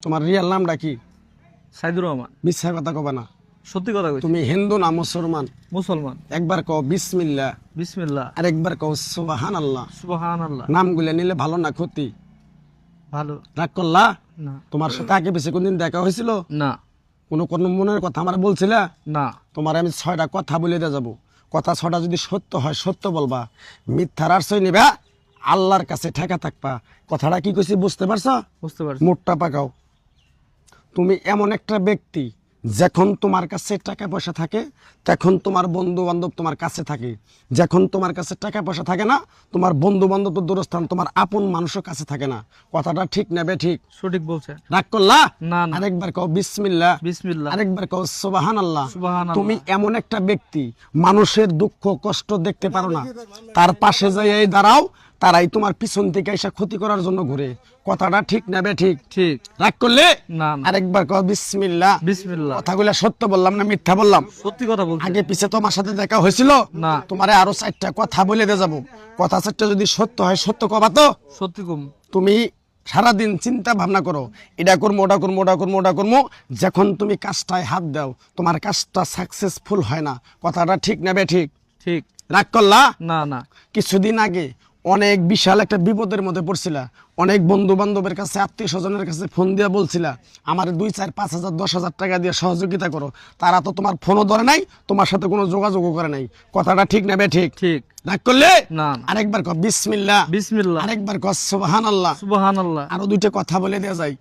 তোমার রিয়েল নামটা কি? সাইদুর রহমান। মিথ্যা কথা কবে না, সত্যি কথা কইছি। তুমি হিন্দু না মুসলমান? মুসলমান। একবার কও বিসমিল্লাহ, বিসমিল্লাহ। আর একবার কও সুবহানাল্লাহ। সুবহানাল্লাহ। নামগুলো নিলে ভালো না ক্ষতি? ভালো। রাগ করলা? না তোমার সাথে আগে পিছে কোনদিন দেখা হয়েছিল? না কোনো কোনো মনের কথা আমার বলছিলা? না। তোমার আমি 6টা কথা বলে দিয়ে যাবো। কথা 6টা যদি সত্য হয় সত্য বলবা, মিথ্যার আশ্রয় নিবা, আল্লাহর কাছে ঠেকা থাকবা। কথাটা কি কইছি বুঝতে পারছো? বুঝতে পারছি। মুখটা পাকাও। তুমি এমন একটা ব্যক্তি, যখন তোমার কাছে টাকা পয়সা থাকে তখন তোমার বন্ধু বান্ধব তোমার কাছে থাকে, যখন তোমার কাছে টাকা পয়সা থাকে না তোমার বন্ধু বান্ধব তো দূরস্থান, তোমার আপন মানুষও কাছে থাকে না। কথাটা ঠিক নেবে? ঠিক? সঠিক বলছে। রাগ করলা? না না। আরেকবার কও বিসমিল্লাহ, বিসমিল্লাহ। আরেকবার কও সুবহানাল্লাহ। সুবহানাল্লাহ। তুমি এমন একটা ব্যক্তি, মানুষের দুঃখ কষ্ট দেখতে পারো না, তার পাশে যাই দাঁড়াও, তারাই তোমার পিছন থেকে এসে ক্ষতি করার জন্য ঘুরে। কথাটা ঠিক নেবে? ঠিক? ঠিক। রাগ করলে? না না। আরেকবার কও বিসমিল্লাহ। বিসমিল্লাহ। কথাগুলো সত্য বললাম না মিথ্যা বললাম? সত্যি কথা বলছে। আগে পিছে তোমার সাথে দেখা হয়েছিল? না। তোমারে আরো 4টা কথা বলে দিয়ে যাবো। কথা 4টা যদি সত্য হয় সত্য কবা তো? সত্যি কম। তুমি সারাদিন চিন্তা ভাবনা করো, এটা করবো ওটা করবো ওটা করবো ওটা করবো, যখন তুমি কাজটায় হাত দাও তোমার কাজটা সাকসেসফুল হয় না। কথাটা ঠিক নেবে? ঠিক? ঠিক। রাগ করলা? না না। কিছুদিন আগে অনেক বিশাল একটা বিপদের মধ্যে পড়ছিলা, অনেক বন্ধু বান্ধবের কাছে আত্মীয় স্বজনের কাছে ফোন দিয়ে বলছিলা আমার 2, 4, 5 হাজার 10 হাজার টাকা দিয়ে সহযোগিতা করো, তারা তো তোমার ফোনও ধরে নাই, তোমার সাথে কোনো যোগাযোগও করে নাই। কথাটা ঠিক নেবে? ঠিক? ঠিক। রাগ করলে? না না। আরেকবার কও বিসমিল্লাহ, বিসমিল্লাহ। আরেকবার কও সুবহানাল্লাহ। সুবহানাল্লাহ। আরো 2টা কথা বলে দেওয়া যায়।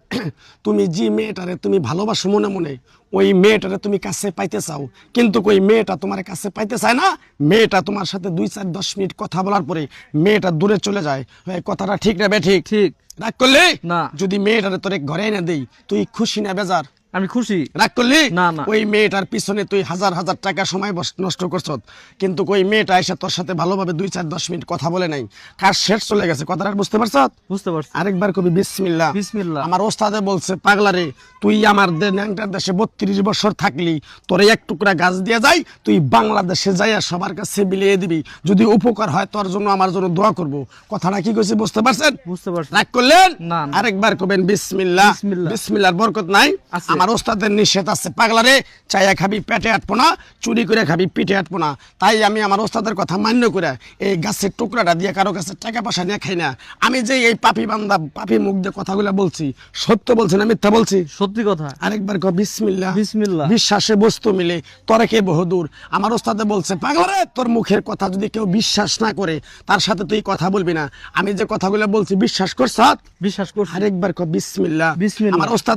তুমি যে মেয়েটারে তুমি ভালোবাসো মনে মনে, ওই মেয়েটারে তুমি কাছে পাইতে চাও, কিন্তু ওই মেয়েটা তোমার কাছে পাইতে চায় না। মেয়েটা তোমার সাথে 2, 4, 10 মিনিট কথা বলার পরে মেয়েটা দূরে চলে যায়। এই কথাটা ঠিক নেবে? ঠিক? ঠিক। রাগ করলে? না। যদি মেয়েটারে তোরে ঘরে এনে দেই, তুই খুশি না বেজার? আমি খুশি। রাগ করলি? না না। ওই মেয়েটার পিছনে তুই হাজার হাজার টাকা সময় নষ্ট করছ, কিন্তু ওই মেয়েটা এসে তোর সাথে ভালোভাবে 2, 4, 10 মিনিট কথা বলে নাই, কাজ শেষ চলে গেছে। কথাটা বুঝতে পারছ? বুঝতে পারছি। আরেকবার কবি বিসমিল্লাহ। বিসমিল্লাহ। আমার ওস্তাদে বলছে পাগলারে, তুই আমার ন্যাংটার দেশে 32 বছর থাকলি, তোরে এক টুকরা গাছ দিয়ে যাই, তুই বাংলাদেশে যাইয়া সবার কাছে বিলিয়ে দিবি, যদি উপকার হয় তোর জন্য আমার জন্য দোয়া করব। কথাটা কি কইছি বুঝতে পারছেন? বুঝতে পারছি। রাগ করলেন? না না। আরেকবার কবেন বিসমিল্লাহ। বিসমিল্লাহ। বিসমিল্লাহর বরকত নাই? আছে। আমার ওস্তাদের নিষেধ আছে পাগলারে, চাইয়া খাবি পেটে আটবো না, চুরি করে খাবি পিঠে আটবো না। তাই আমি আমার ওস্তাদের কথা মান্য করে এই গাছের টুকরাটা দিয়ে কারো কাছে টাকা পয়সা নিয়ে খাই না। আমি যে এই পাপি বান্দা পাপি মুখ দিয়ে কথাগুলো বলছি, সত্য বলছি না মিথ্যা বলছি? সত্যি কথা। আরেকবার কও বিসমিল্লাহ। বিসমিল্লাহ। বিশ্বাসে বস্তু মিলে তরেকে বহুদূর। আমার ওস্তাদে বলছে পাগলারে, তোর মুখের কথা যদি কেউ বিশ্বাস না করে তার সাথে তুই কথা বলবি না। আমি যে কথাগুলো বলছি বিশ্বাস করছ? বিশ্বাস করছি। আরেকবার কও বিসমিল্লাহ। বিসমিল্লাহ। আমার ওস্তাদ